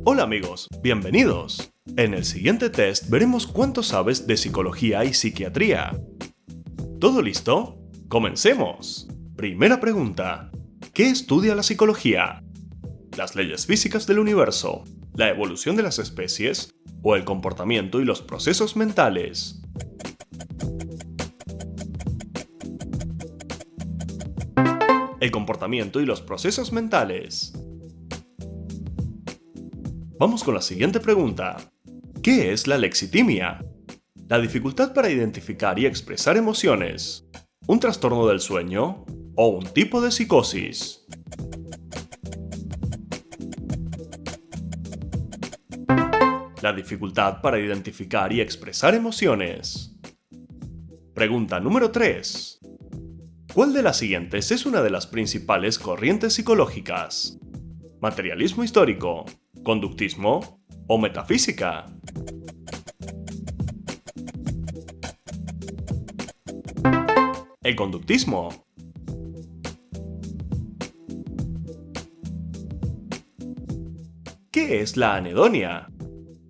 Hola amigos, bienvenidos. En el siguiente test veremos cuánto sabes de psicología y psiquiatría. ¿Todo listo? ¡Comencemos! Primera pregunta. ¿Qué estudia la psicología? ¿Las leyes físicas del universo, la evolución de las especies o el comportamiento y los procesos mentales? El comportamiento y los procesos mentales. Vamos con la siguiente pregunta. ¿Qué es la lexitimia? La dificultad para identificar y expresar emociones, un trastorno del sueño o un tipo de psicosis. La dificultad para identificar y expresar emociones. Pregunta número 3. ¿Cuál de las siguientes es una de las principales corrientes psicológicas? ¿Materialismo histórico, conductismo o metafísica? El conductismo. ¿Qué es la anedonia?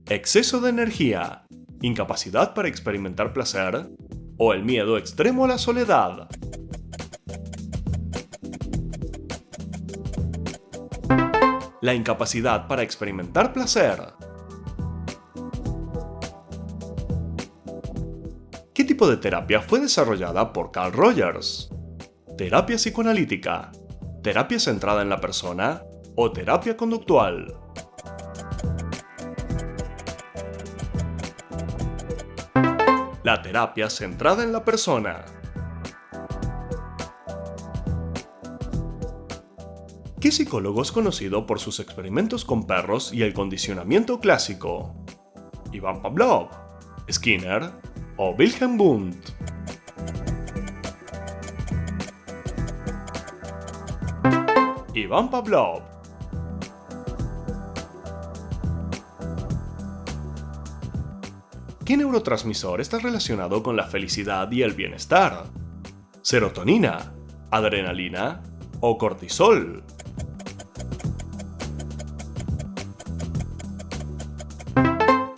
¿Exceso de energía, incapacidad para experimentar placer o el miedo extremo a la soledad? La incapacidad para experimentar placer. ¿Qué tipo de terapia fue desarrollada por Carl Rogers? ¿Terapia psicoanalítica, terapia centrada en la persona o terapia conductual? La terapia centrada en la persona. ¿Qué psicólogo es conocido por sus experimentos con perros y el condicionamiento clásico? ¿Ivan Pavlov, Skinner o Wilhelm Wundt? Ivan Pavlov. ¿Qué neurotransmisor está relacionado con la felicidad y el bienestar? ¿Serotonina, adrenalina o cortisol?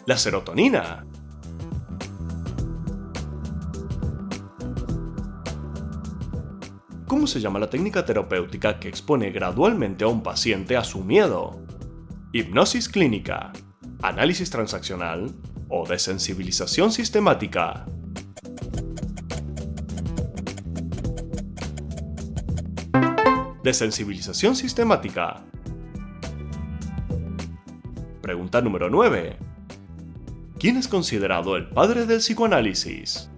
La serotonina. ¿Cómo se llama la técnica terapéutica que expone gradualmente a un paciente a su miedo? ¿Hipnosis clínica, análisis transaccional o desensibilización sistemática? Desensibilización sistemática. Pregunta número 9. ¿Quién es considerado el padre del psicoanálisis?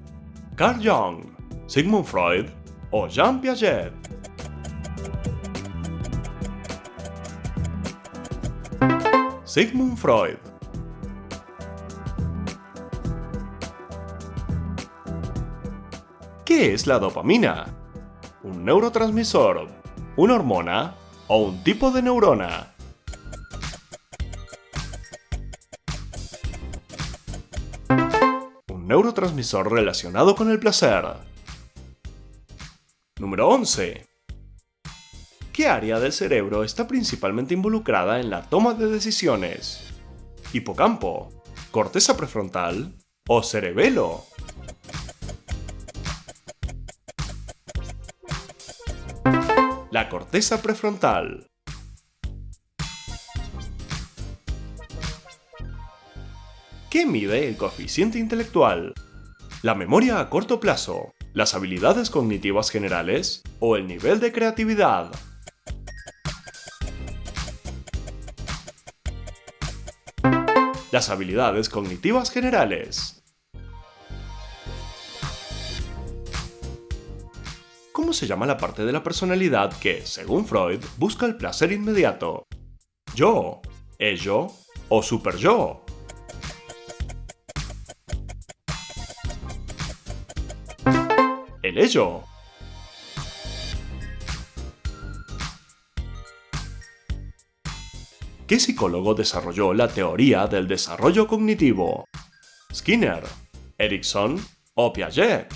¿Carl Jung, Sigmund Freud o Jean Piaget? Sigmund Freud. ¿Qué es la dopamina? ¿Un neurotransmisor, una hormona o un tipo de neurona? Un neurotransmisor relacionado con el placer. Número 11. ¿Qué área del cerebro está principalmente involucrada en la toma de decisiones? ¿Hipocampo, corteza prefrontal o cerebelo? La corteza prefrontal. ¿Qué mide el coeficiente intelectual? ¿La memoria a corto plazo, las habilidades cognitivas generales o el nivel de creatividad? Las habilidades cognitivas generales. ¿Cómo se llama la parte de la personalidad que, según Freud, busca el placer inmediato? ¿Yo, ello o superyo? El ello. ¿Qué psicólogo desarrolló la teoría del desarrollo cognitivo? ¿Skinner, Erikson o Piaget?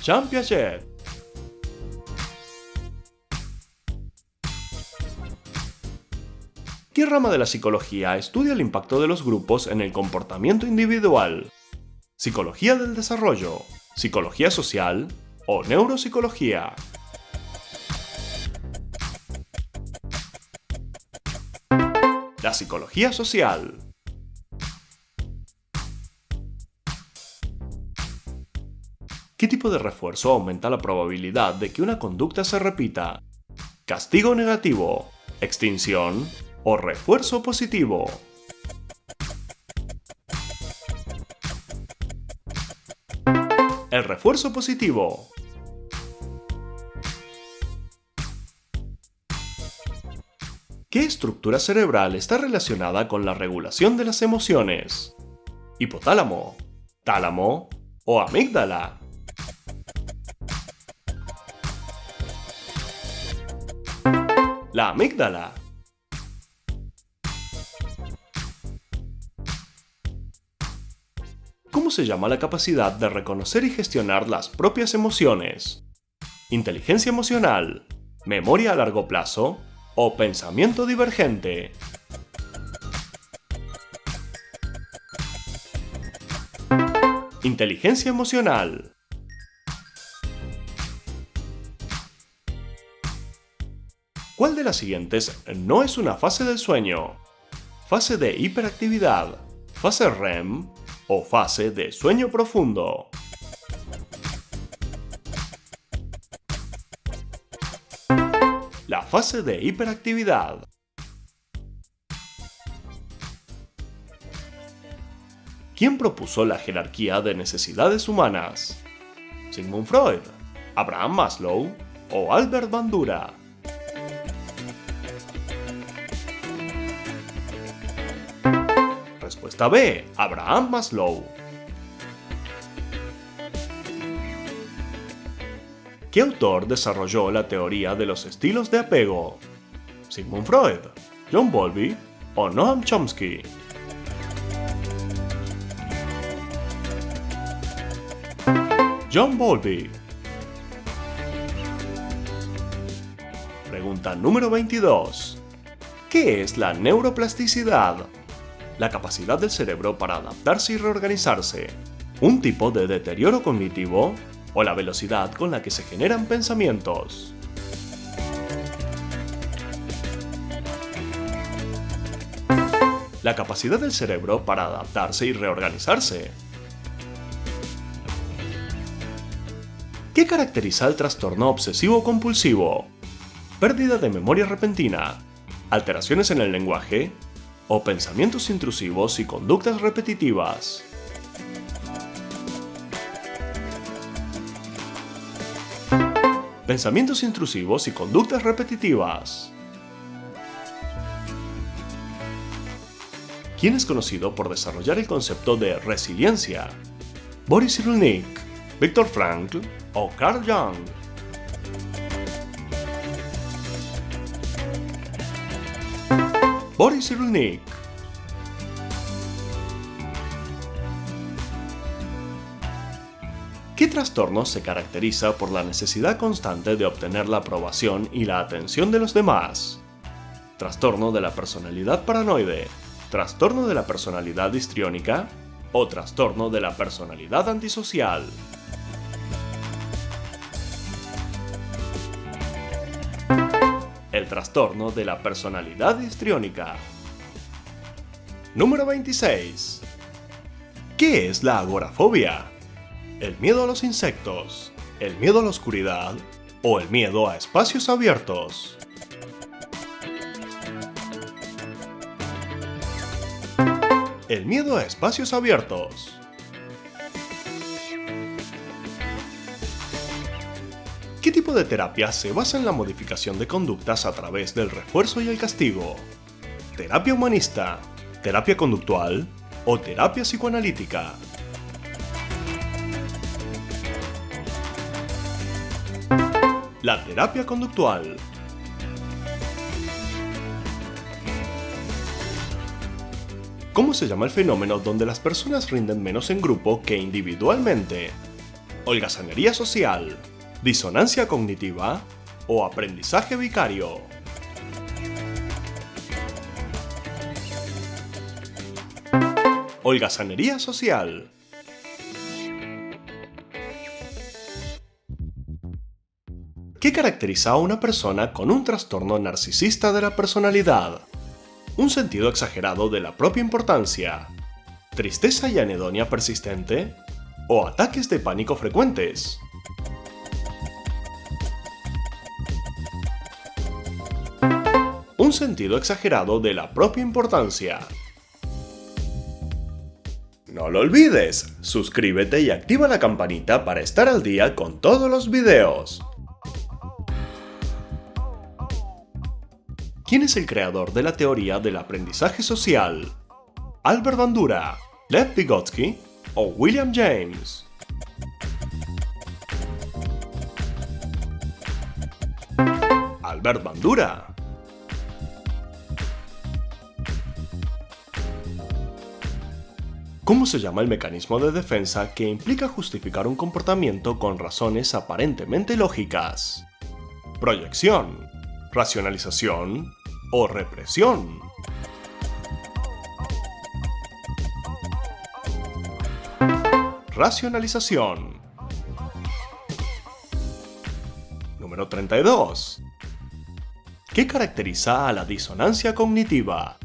Jean Piaget. ¿Qué rama de la psicología estudia el impacto de los grupos en el comportamiento individual? ¿Psicología del desarrollo, psicología social o neuropsicología? La psicología social. ¿Qué tipo de refuerzo aumenta la probabilidad de que una conducta se repita? ¿Castigo negativo, extinción o refuerzo positivo? El refuerzo positivo. ¿Qué estructura cerebral está relacionada con la regulación de las emociones? ¿Hipotálamo, tálamo o amígdala? La amígdala. ¿Cómo se llama la capacidad de reconocer y gestionar las propias emociones? ¿Inteligencia emocional, memoria a largo plazo o pensamiento divergente? Inteligencia emocional. ¿Cuál de las siguientes no es una fase del sueño? ¿Fase de hiperactividad, fase REM o fase de sueño profundo? La fase de hiperactividad. ¿Quién propuso la jerarquía de necesidades humanas? ¿Sigmund Freud, Abraham Maslow o Albert Bandura? Respuesta B, Abraham Maslow. ¿Qué autor desarrolló la teoría de los estilos de apego? ¿Sigmund Freud, John Bowlby o Noam Chomsky? John Bowlby. Pregunta número 22. ¿Qué es la neuroplasticidad? La capacidad del cerebro para adaptarse y reorganizarse, un tipo de deterioro cognitivo o la velocidad con la que se generan pensamientos. La capacidad del cerebro para adaptarse y reorganizarse. ¿Qué caracteriza el trastorno obsesivo-compulsivo? Pérdida de memoria repentina, alteraciones en el lenguaje o pensamientos intrusivos y conductas repetitivas. Pensamientos intrusivos y conductas repetitivas. ¿Quién es conocido por desarrollar el concepto de resiliencia? ¿Boris Cyrulnik, Viktor Frankl o Carl Jung? Boris Cyrulnik. ¿Qué trastorno se caracteriza por la necesidad constante de obtener la aprobación y la atención de los demás? ¿Trastorno de la personalidad paranoide, trastorno de la personalidad histriónica o trastorno de la personalidad antisocial? El trastorno de la personalidad histriónica. Número 26. ¿Qué es la agorafobia? ¿El miedo a los insectos, el miedo a la oscuridad o el miedo a espacios abiertos? El miedo a espacios abiertos. ¿Qué tipo de terapia se basa en la modificación de conductas a través del refuerzo y el castigo? ¿Terapia humanista, terapia conductual o terapia psicoanalítica? La terapia conductual. ¿Cómo se llama el fenómeno donde las personas rinden menos en grupo que individualmente? ¿Holgazanería social, disonancia cognitiva o aprendizaje vicario? holgazanería social. ¿Qué caracteriza a una persona con un trastorno narcisista de la personalidad? Un sentido exagerado de la propia importancia, tristeza y anedonia persistente, o ataques de pánico frecuentes. Un sentido exagerado de la propia importancia. No lo olvides, suscríbete y activa la campanita para estar al día con todos los videos. ¿Quién es el creador de la teoría del aprendizaje social? ¿Albert Bandura, Lev Vygotsky o William James? Albert Bandura. ¿Cómo se llama el mecanismo de defensa que implica justificar un comportamiento con razones aparentemente lógicas? Proyección, racionalización o represión. Racionalización. Número 32. ¿Qué caracteriza a la disonancia cognitiva?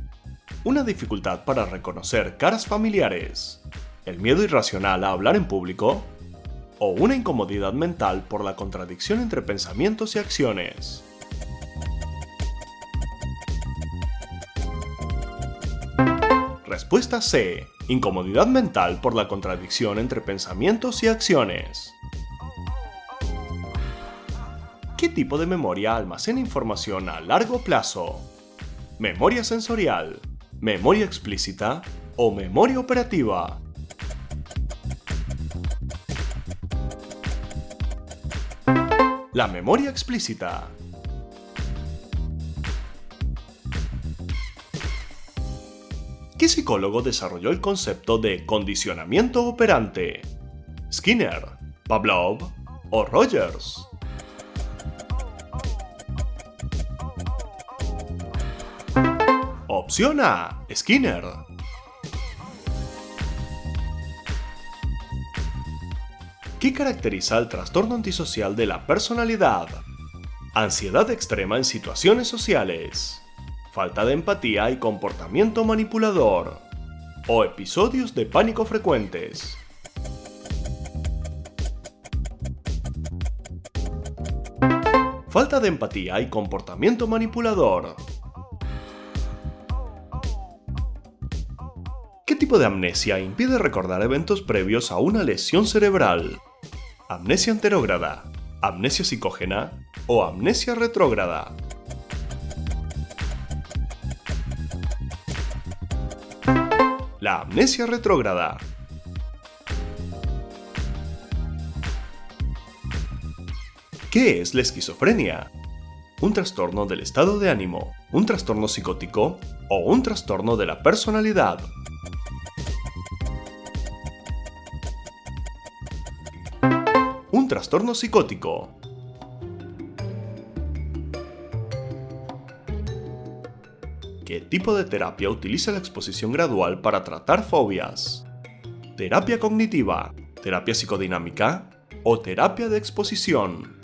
Una dificultad para reconocer caras familiares, el miedo irracional a hablar en público, o una incomodidad mental por la contradicción entre pensamientos y acciones. Respuesta C. Incomodidad mental por la contradicción entre pensamientos y acciones. ¿Qué tipo de memoria almacena información a largo plazo? ¿Memoria sensorial, memoria explícita o memoria operativa? La memoria explícita. ¿Qué psicólogo desarrolló el concepto de condicionamiento operante? ¿Skinner, Pavlov o Rogers? Opción A. Skinner. ¿Qué caracteriza el trastorno antisocial de la personalidad? Ansiedad extrema en situaciones sociales, falta de empatía y comportamiento manipulador, o episodios de pánico frecuentes. Falta de empatía y comportamiento manipulador. ¿Qué tipo de amnesia impide recordar eventos previos a una lesión cerebral? ¿Amnesia anterógrada, amnesia psicógena o amnesia retrógrada? La amnesia retrógrada. ¿Qué es la esquizofrenia? ¿Un trastorno del estado de ánimo, un trastorno psicótico o un trastorno de la personalidad? Un trastorno psicótico. ¿Qué tipo de terapia utiliza la exposición gradual para tratar fobias? ¿Terapia cognitiva, terapia psicodinámica o terapia de exposición?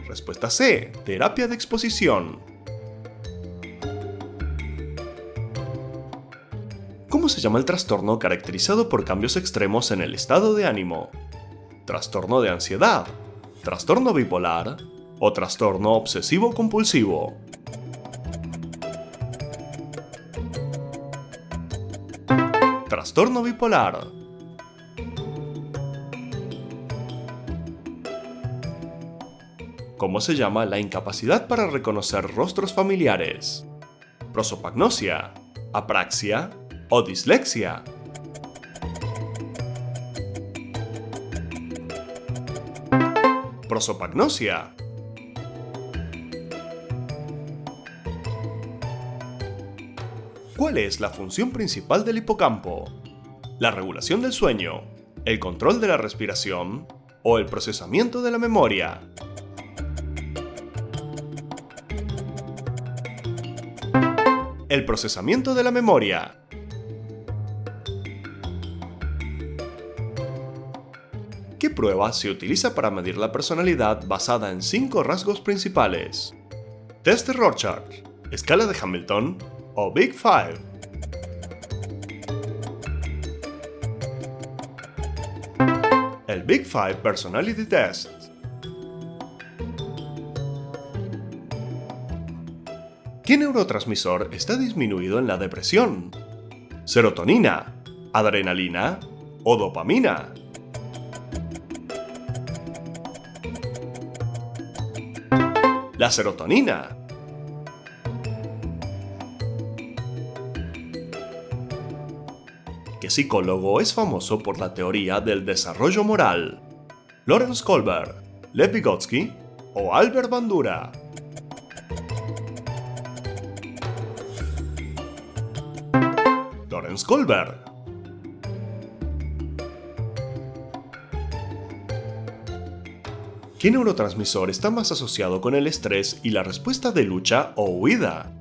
Respuesta C. Terapia de exposición. ¿Cómo se llama el trastorno caracterizado por cambios extremos en el estado de ánimo? ¿Trastorno de ansiedad, trastorno bipolar o trastorno obsesivo-compulsivo? Trastorno bipolar. ¿Cómo se llama la incapacidad para reconocer rostros familiares? ¿Prosopagnosia, apraxia o dislexia? Prosopagnosia. ¿Cuál es la función principal del hipocampo? ¿La regulación del sueño, el control de la respiración o el procesamiento de la memoria? El procesamiento de la memoria. ¿Qué prueba se utiliza para medir la personalidad basada en 5 rasgos principales? ¿Test de Rorschach, escala de Hamilton o Big Five? El Big Five Personality Test. ¿Qué neurotransmisor está disminuido en la depresión? ¿Serotonina, adrenalina o dopamina? La serotonina. ¿Qué psicólogo es famoso por la teoría del desarrollo moral? ¿Lawrence Kohlberg, Lev Vygotsky o Albert Bandura? Lawrence Kohlberg. ¿Qué neurotransmisor está más asociado con el estrés y la respuesta de lucha o huida?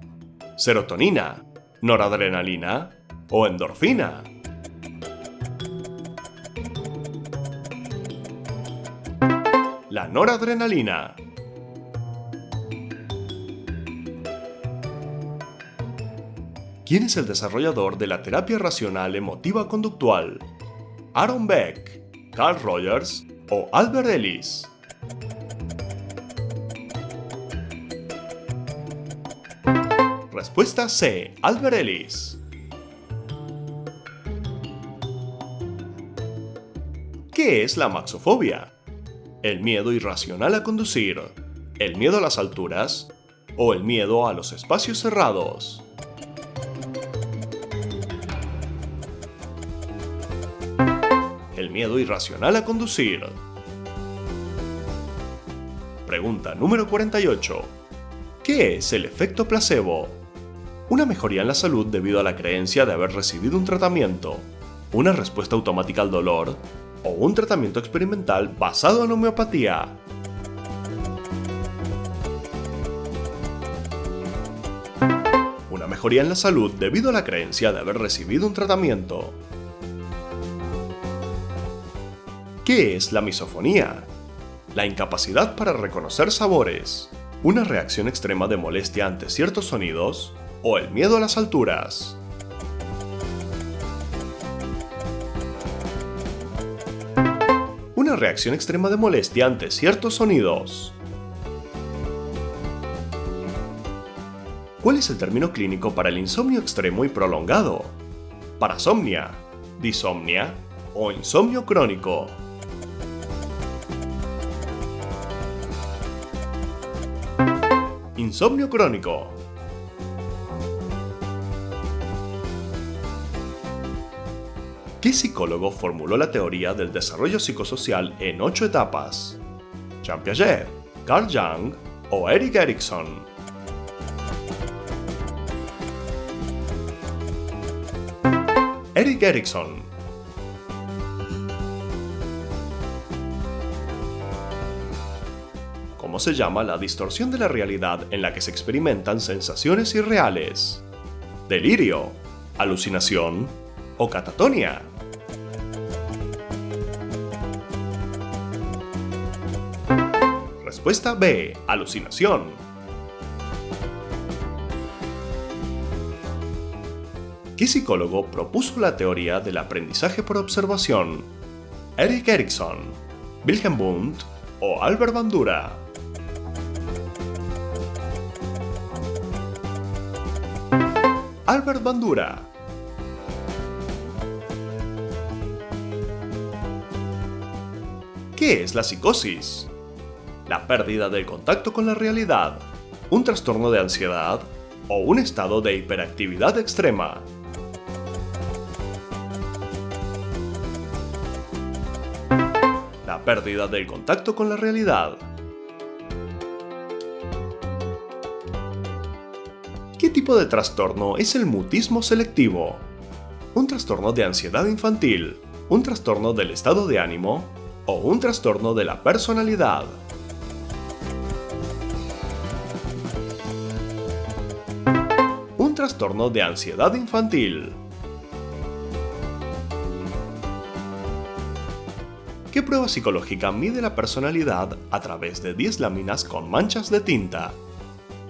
¿Serotonina, noradrenalina o endorfina? La noradrenalina. ¿Quién es el desarrollador de la terapia racional emotiva conductual? ¿Aaron Beck, Carl Rogers o Albert Ellis? Respuesta C. Albert Ellis. ¿Qué es la maxofobia? ¿El miedo irracional a conducir? ¿El miedo a las alturas? ¿O el miedo a los espacios cerrados? El miedo irracional a conducir. Pregunta número 48. ¿Qué es el efecto placebo? Una mejoría en la salud debido a la creencia de haber recibido un tratamiento, una respuesta automática al dolor o un tratamiento experimental basado en homeopatía. Una mejoría en la salud debido a la creencia de haber recibido un tratamiento. ¿Qué es la misofonía? La incapacidad para reconocer sabores, una reacción extrema de molestia ante ciertos sonidos o el miedo a las alturas. Una reacción extrema de molestia ante ciertos sonidos. ¿Cuál es el término clínico para el insomnio extremo y prolongado? ¿Parasomnia, disomnia o insomnio crónico? Insomnio crónico. ¿Qué psicólogo formuló la teoría del desarrollo psicosocial en 8 etapas? Jean Piaget, Carl Jung o Erik Erikson. Erik Erikson. ¿Cómo se llama la distorsión de la realidad en la que se experimentan sensaciones irreales? ¿Delirio, alucinación o catatonia? Respuesta B. Alucinación. ¿Qué psicólogo propuso la teoría del aprendizaje por observación? ¿Erik Erikson, Wilhelm Wundt o Albert Bandura? Albert Bandura. ¿Qué es la psicosis? La pérdida del contacto con la realidad, un trastorno de ansiedad o un estado de hiperactividad extrema. La pérdida del contacto con la realidad. ¿Qué tipo de trastorno es el mutismo selectivo? ¿Un trastorno de ansiedad infantil, un trastorno del estado de ánimo o un trastorno de la personalidad? trastorno de ansiedad infantil. ¿Qué prueba psicológica mide la personalidad a través de 10 láminas con manchas de tinta?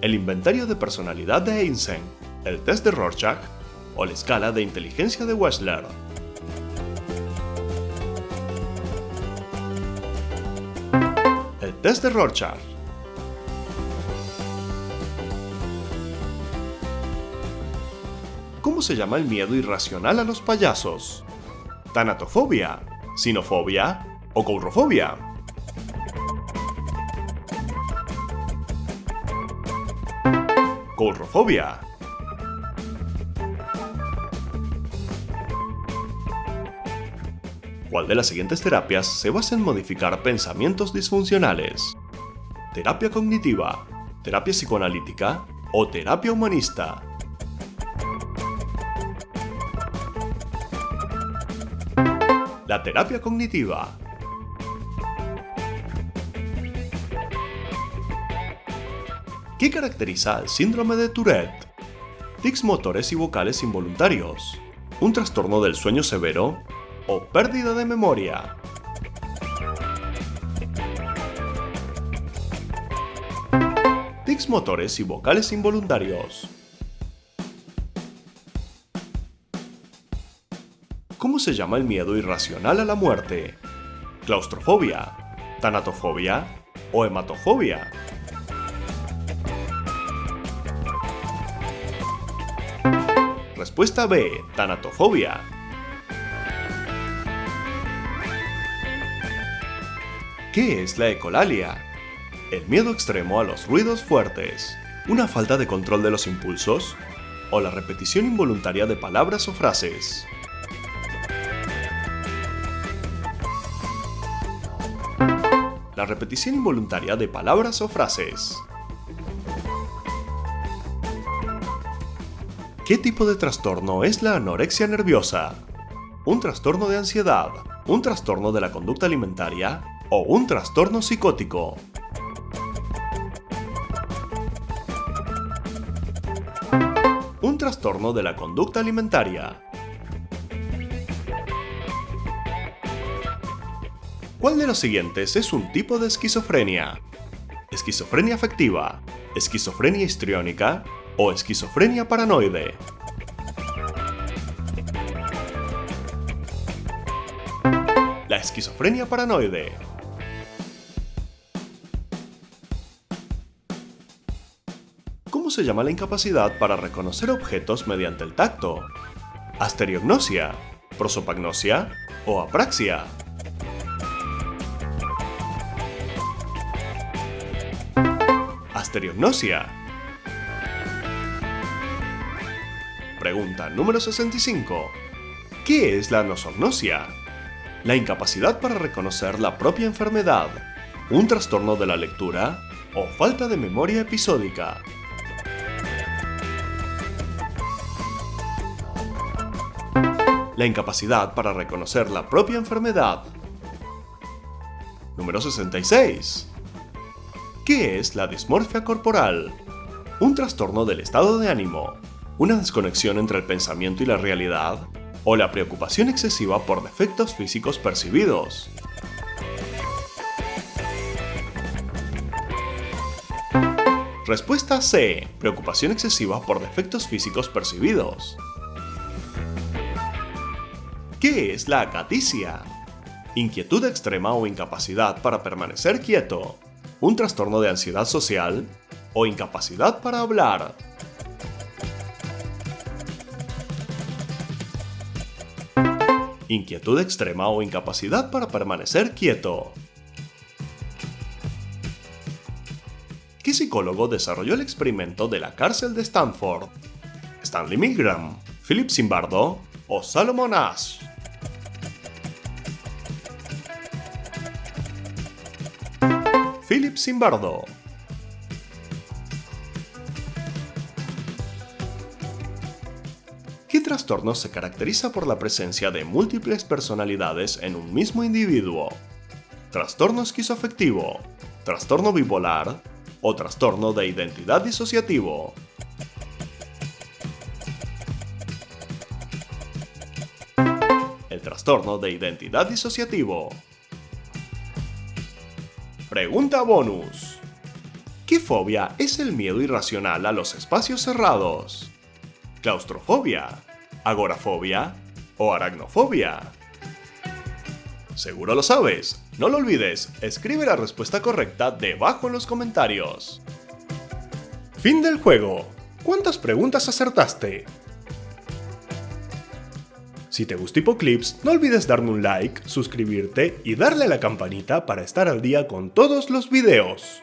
¿El inventario de personalidad de Einstein, el test de Rorschach o la escala de inteligencia de Wechsler? El test de Rorschach. ¿Cómo se llama el miedo irracional a los payasos? ¿Tanatofobia, sinofobia o coulrofobia? Coulrofobia. ¿Cuál de las siguientes terapias se basa en modificar pensamientos disfuncionales? ¿Terapia cognitiva, terapia psicoanalítica o terapia humanista? La terapia cognitiva. ¿Qué caracteriza al síndrome de Tourette? Tics motores y vocales involuntarios, un trastorno del sueño severo o pérdida de memoria. Tics motores y vocales involuntarios. ¿Cómo se llama el miedo irracional a la muerte? ¿Claustrofobia, tanatofobia o hematofobia? Respuesta B, tanatofobia. ¿Qué es la ecolalia? ¿El miedo extremo a los ruidos fuertes, una falta de control de los impulsos o la repetición involuntaria de palabras o frases? La repetición involuntaria de palabras o frases. ¿Qué tipo de trastorno es la anorexia nerviosa? ¿Un trastorno de ansiedad, un trastorno de la conducta alimentaria o un trastorno psicótico? Un trastorno de la conducta alimentaria. ¿Cuál de los siguientes es un tipo de esquizofrenia? ¿Esquizofrenia afectiva, esquizofrenia histriónica o esquizofrenia paranoide? La esquizofrenia paranoide. ¿Cómo se llama la incapacidad para reconocer objetos mediante el tacto? ¿Asteriognosia, prosopagnosia o apraxia? Asteriognosia. Pregunta número 65. ¿Qué es la anosognosia? La incapacidad para reconocer la propia enfermedad, un trastorno de la lectura o falta de memoria episódica. La incapacidad para reconocer la propia enfermedad. Número 66. ¿Qué es la dismorfia corporal? Un trastorno del estado de ánimo, una desconexión entre el pensamiento y la realidad, o la preocupación excesiva por defectos físicos percibidos. Respuesta C. Preocupación excesiva por defectos físicos percibidos. ¿Qué es la acaticia? Inquietud extrema o incapacidad para permanecer quieto, un trastorno de ansiedad social o incapacidad para hablar. Inquietud extrema o incapacidad para permanecer quieto. ¿Qué psicólogo desarrolló el experimento de la cárcel de Stanford? ¿Stanley Milgram, Philip Zimbardo o Solomon Asch? Philip Zimbardo. ¿Qué trastorno se caracteriza por la presencia de múltiples personalidades en un mismo individuo? ¿Trastorno esquizoafectivo, trastorno bipolar o trastorno de identidad disociativo? trastorno de identidad disociativo. Pregunta bonus. ¿Qué fobia es el miedo irracional a los espacios cerrados? ¿Claustrofobia, agorafobia o aracnofobia? ¿Seguro lo sabes? No lo olvides, escribe la respuesta correcta debajo en los comentarios. Fin del juego. ¿Cuántas preguntas acertaste? Si te gustó Hipoclips, no olvides darme un like, suscribirte y darle a la campanita para estar al día con todos los videos.